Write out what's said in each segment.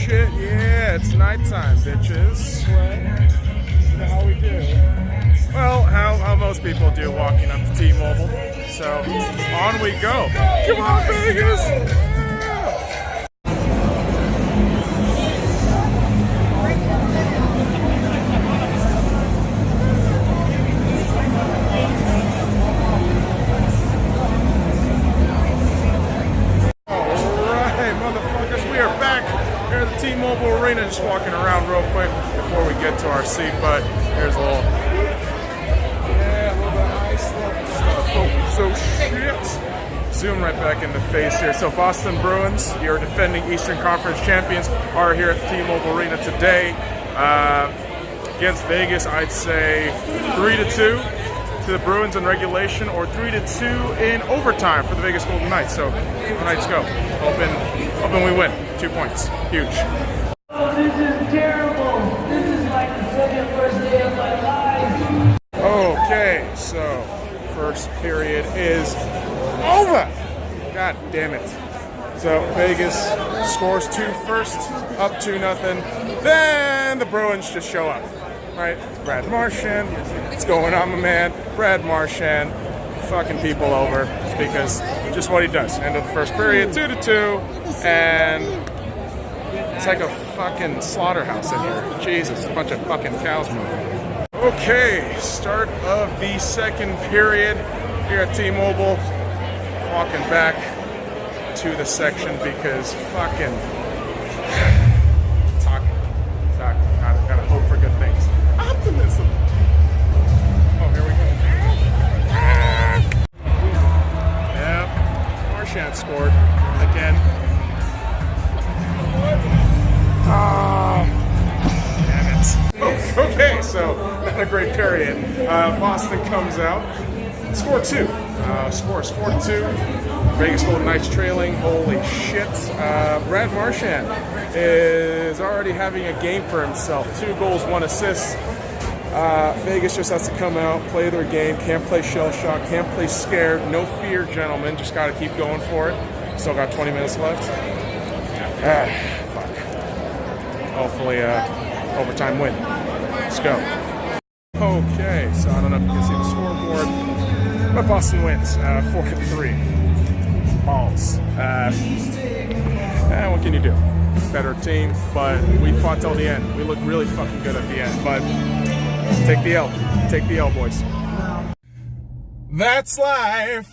shit, yeah, it's nighttime, bitches. You know how we do. Well, how most people do walking up to T-Mobile. So, on we go. Come on, Vegas! T-Mobile Arena, just walking around real quick before we get to our seat, but here's a little nice little stuff. So shit. Zoom right back in the face here. So Boston Bruins, your defending Eastern Conference champions, are here at the T-Mobile Arena today. Against Vegas, I'd say 3-2 to the Bruins in regulation, or 3-2 in overtime for the Vegas Golden Knights. So the Knights go. Hoping we win. 2 points. Huge. Oh, this is terrible. This is like the second worst day of my life. Okay, so first period is over. God damn it. So Vegas scores 2 first, up 2-0. Then the Bruins just show up. Right? Brad Marchand. What's going on, my man? Brad Marchand fucking people over because just what he does. End of the first period, 2-2, and it's like a fucking slaughterhouse in here. Jesus, a bunch of fucking cows moving. Okay, start of the second period here at T-Mobile. Walking back to the section because fucking talking. Gotta hope for good things. Optimism. Oh, here we go. Yep, Marchand scored again. Damn it. Okay, so not a great period. Boston comes out, scores 4-2. Vegas Golden Knights trailing. Holy shit. Brad Marchand is already having a game for himself. 2 goals, 1 assist. Vegas just has to come out, play their game, can't play shell shock, can't play scared. No fear, gentlemen. Just got to keep going for it. Still got 20 minutes left. Fuck. Hopefully, overtime win. Let's go. Okay, so I don't know if you can see the scoreboard, but Boston wins 4-3. Balls. What can you do? Better team, but we fought till the end. We looked really fucking good at the end, but take the L. Take the L, boys. That's life.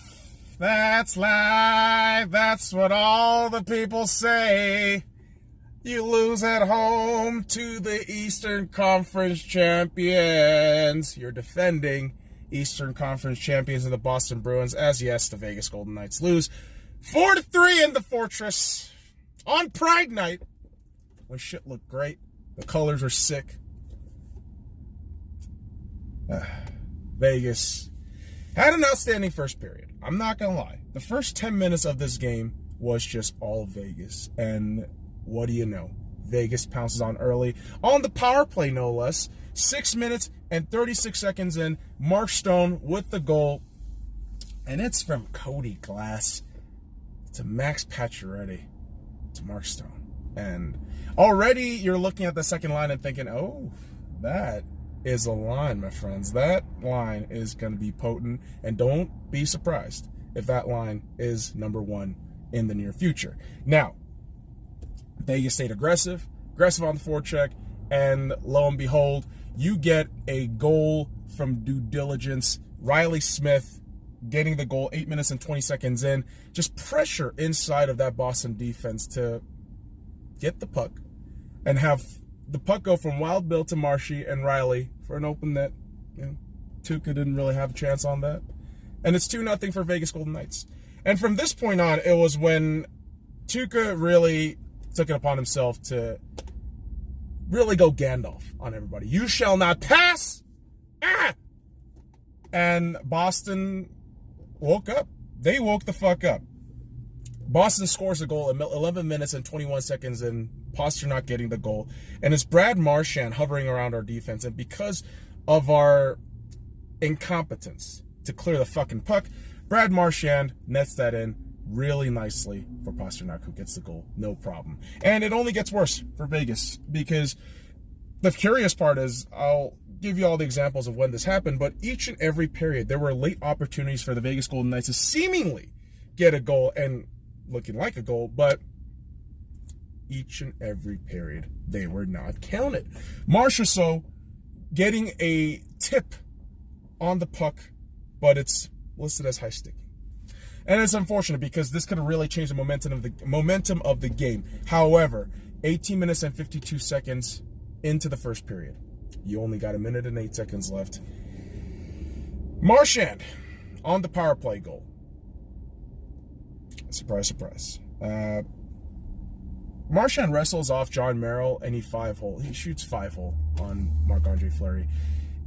That's life. That's what all the people say. You lose at home to the Eastern Conference champions. You're defending Eastern Conference champions of the Boston Bruins, as yes, the Vegas Golden Knights lose 4-3 in the Fortress on Pride Night when shit looked great. The colors were sick. Vegas had an outstanding first period. I'm not gonna lie. The first 10 minutes of this game was just all Vegas, and what do you know? Vegas pounces on early on the power play, no less. 6 minutes and 36 seconds in, Mark Stone with the goal, and it's from Cody Glass to Max Pacioretty to Mark Stone. And already you're looking at the second line and thinking, oh, that is a line, my friends. That line is going to be potent, and don't be surprised if that line is number 1 in the near future. Now, Vegas stayed aggressive on the forecheck, and lo and behold, you get a goal from due diligence. Riley Smith getting the goal 8 minutes and 20 seconds in. Just pressure inside of that Boston defense to get the puck and have the puck go from Wild Bill to Marshy and Riley for an open net. You know, Tuukka didn't really have a chance on that. And it's 2-0 for Vegas Golden Knights. And from this point on, it was when Tuukka really took it upon himself to really go Gandalf on everybody. You shall not pass! Ah! And Boston woke up. They woke the fuck up. Boston scores a goal in 11 minutes and 21 seconds in. Pastrnak getting the goal. And it's Brad Marchand hovering around our defense. And because of our incompetence to clear the fucking puck, Brad Marchand nets that in. really nicely for Pastrnak, who gets the goal, no problem. And it only gets worse for Vegas, because the curious part is, I'll give you all the examples of when this happened, but each and every period, there were late opportunities for the Vegas Golden Knights to seemingly get a goal, and looking like a goal, but each and every period, they were not counted. Marchessault getting a tip on the puck, but it's listed as high sticking. And it's unfortunate, because this could have really changed the momentum of the game. However, 18 minutes and 52 seconds into the first period. You only got 1 minute and 8 seconds left. Marchand on the power play goal. Surprise, surprise. Marchand wrestles off John Merrill, and he shoots 5-hole on Marc-Andre Fleury.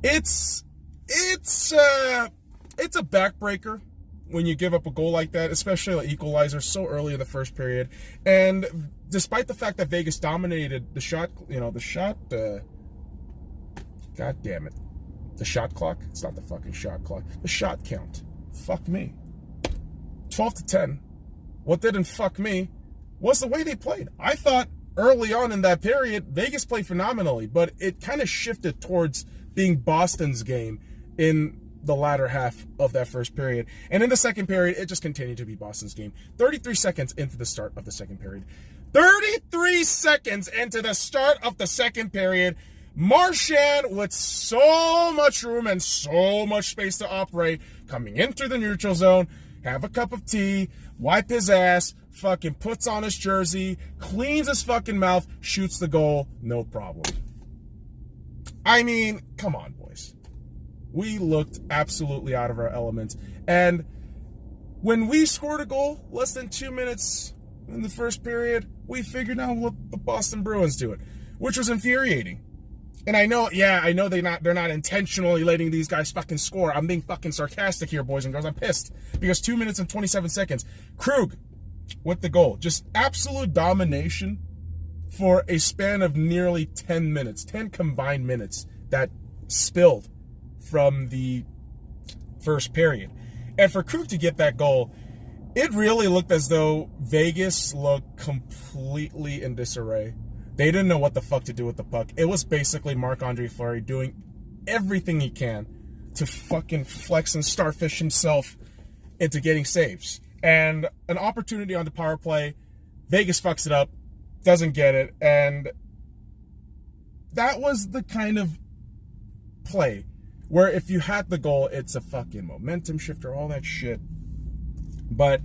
It's a backbreaker when you give up a goal like that, especially an equalizer so early in the first period. And despite the fact that Vegas dominated the shot, God damn it. The shot clock? It's not the fucking shot clock. The shot count. Fuck me. 12-10. What didn't fuck me was the way they played. I thought early on in that period, Vegas played phenomenally, but it kind of shifted towards being Boston's game in the latter half of that first period. And in the second period, it just continued to be Boston's game. 33 seconds into the start of the second period. 33 seconds into the start of the second period, Marchand, with so much room and so much space to operate, coming into the neutral zone, have a cup of tea, wipe his ass, fucking puts on his jersey, cleans his fucking mouth, shoots the goal, no problem. I mean, come on, boys. We looked absolutely out of our element. And when we scored a goal less than 2 minutes in the first period, we figured out what the Boston Bruins do it, which was infuriating. And I know they're not intentionally letting these guys fucking score. I'm being fucking sarcastic here, boys and girls. I'm pissed. Because 2 minutes and 27 seconds, Krug with the goal. Just absolute domination for a span of nearly 10 minutes. 10 combined minutes that spilled from the first period. And for Krug to get that goal, it really looked as though Vegas looked completely in disarray. They didn't know what the fuck to do with the puck. It was basically Marc-Andre Fleury doing everything he can to fucking flex and starfish himself into getting saves. And an opportunity on the power play, Vegas fucks it up, doesn't get it, and that was the kind of play where if you had the goal, it's a fucking momentum shifter, all that shit. But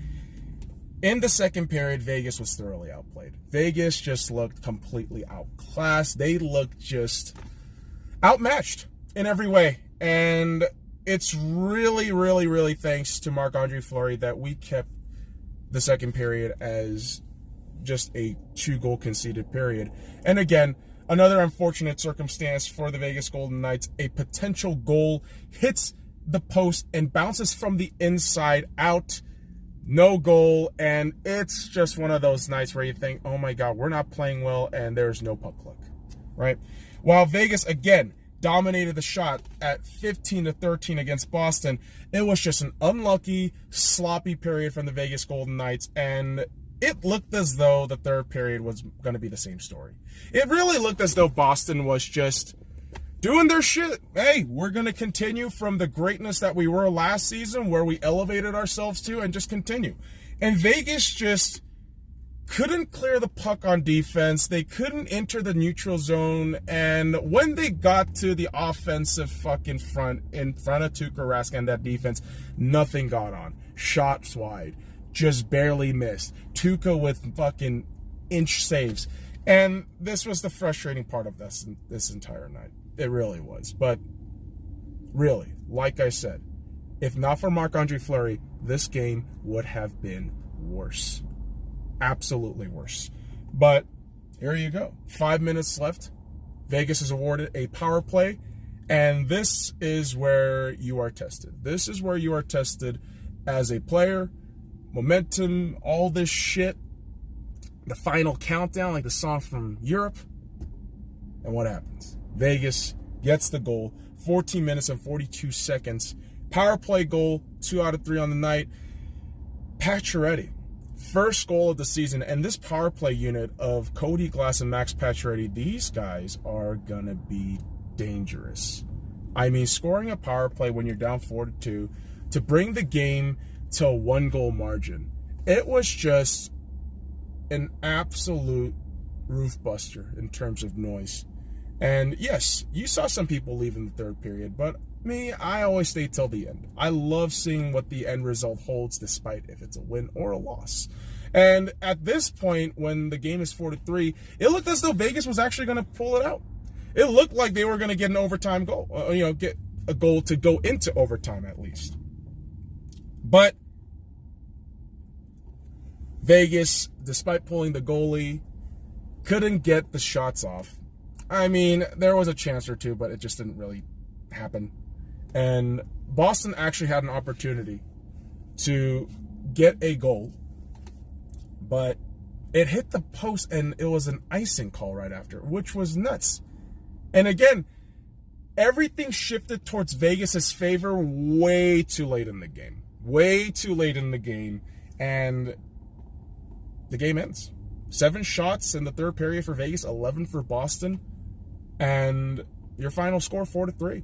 in the second period, Vegas was thoroughly outplayed. Vegas just looked completely outclassed. They looked just outmatched in every way. And it's really, really, really thanks to Marc-Andre Fleury that we kept the second period as just a 2-goal conceded period. And again, another unfortunate circumstance for the Vegas Golden Knights. A potential goal hits the post and bounces from the inside out. No goal, and it's just one of those nights where you think, oh my God, we're not playing well, and there's no puck luck, right? While Vegas, again, dominated the shot at 15-13 against Boston, it was just an unlucky, sloppy period from the Vegas Golden Knights, and it looked as though the third period was going to be the same story. It really looked as though Boston was just doing their shit. Hey, we're going to continue from the greatness that we were last season, where we elevated ourselves to, and just continue. And Vegas just couldn't clear the puck on defense. They couldn't enter the neutral zone. And when they got to the offensive fucking front, in front of Tuukka Rask and that defense, nothing got on. Shots wide. Just barely missed. Tuukka with fucking inch saves. And this was the frustrating part of this entire night. It really was. But really, like I said, if not for Marc-Andre Fleury, this game would have been worse. Absolutely worse. But here you go. 5 minutes left. Vegas is awarded a power play. And this is where you are tested. This is where you are tested as a player. Momentum, all this shit. The final countdown, like the song from Europe. And what happens? Vegas gets the goal, 14 minutes and 42 seconds. Power play goal, 2 out of 3 on the night. Pacioretty first goal of the season, and this power play unit of Cody Glass and Max Pacioretty, these guys are going to be dangerous. I mean, scoring a power play when you're down 4-2 to bring the game to a 1-goal margin, it was just an absolute roof buster in terms of noise. And yes, you saw some people leave in the third period, but me, I always stay till the end. I love seeing what the end result holds, despite if it's a win or a loss. And at this point, when the game is 4-3, it looked as though Vegas was actually going to pull it out. It looked like they were going to get an overtime goal, get a goal to go into overtime at least. But Vegas, despite pulling the goalie, couldn't get the shots off. I mean, there was a chance or two, but it just didn't really happen. And Boston actually had an opportunity to get a goal, but it hit the post, and it was an icing call right after, which was nuts. And again, everything shifted towards Vegas's favor way too late in the game. Way too late in the game, and the game ends. 7 shots in the third period for Vegas, 11 for Boston, and your final score 4-3.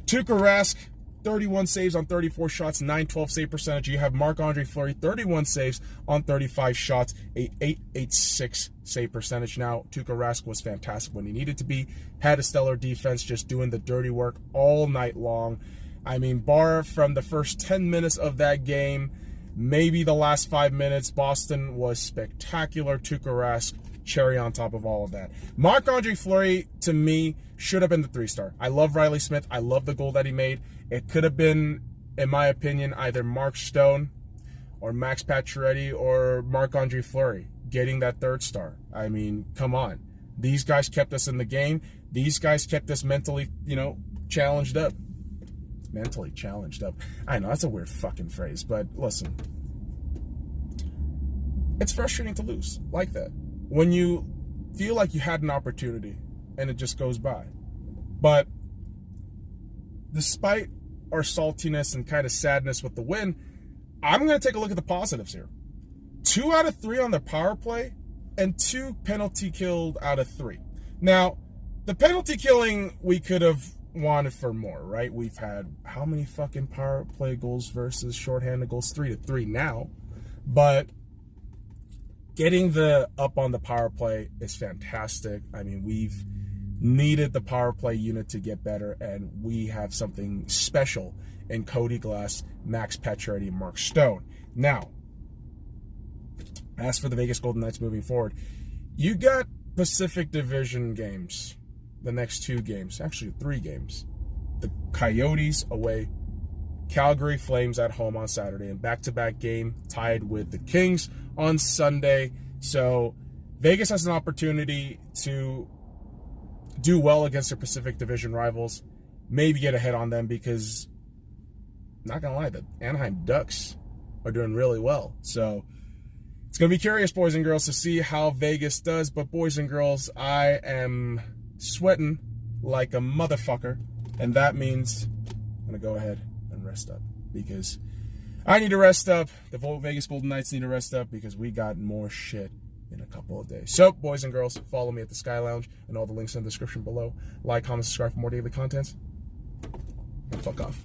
Tuukka Rask, 31 saves on 34 shots, 912 save percentage. You have Marc-Andre Fleury, 31 saves on 35 shots, a 886 save percentage. Now, Tuukka Rask was fantastic when he needed to be, had a stellar defense, just doing the dirty work all night long. I mean, bar from the first 10 minutes of that game, maybe the last 5 minutes, Boston was spectacular. Tuukka Rask, cherry on top of all of that. Marc-Andre Fleury, to me, should have been the 3-star. I love Riley Smith. I love the goal that he made. It could have been, in my opinion, either Mark Stone or Max Pacioretty or Marc-Andre Fleury getting that 3rd star. I mean, come on. These guys kept us in the game. These guys kept us mentally, challenged up. Mentally challenged up. I know, that's a weird fucking phrase, but listen. It's frustrating to lose like that. When you feel like you had an opportunity and it just goes by. But despite our saltiness and kind of sadness with the win, I'm going to take a look at the positives here. 2 out of 3 on the power play and 2 penalty killed out of 3. Now, the penalty killing, we could have wanted for more, right? We've had how many fucking power play goals versus shorthanded goals? 3-3 now. But getting the up on the power play is fantastic. I mean, we've needed the power play unit to get better, and we have something special in Cody Glass, Max Pacioretty, and Mark Stone. Now, as for the Vegas Golden Knights moving forward, you got Pacific Division games, the next 2 games, actually 3 games. The Coyotes away, Calgary Flames at home on Saturday, and back-to-back game tied with the Kings on Sunday. So Vegas has an opportunity to do well against their Pacific Division rivals, maybe get ahead on them, because, not gonna lie, the Anaheim Ducks are doing really well. So it's gonna be curious, boys and girls, to see how Vegas does. But boys and girls, I am sweating like a motherfucker, and that means I'm gonna go ahead and rest up, because I need to rest up. The Vegas Golden Knights need to rest up, because we got more shit in a couple of days. So, boys and girls, follow me at the Sky Lounge, and all the links in the description below. Like, comment, subscribe for more daily content. And fuck off.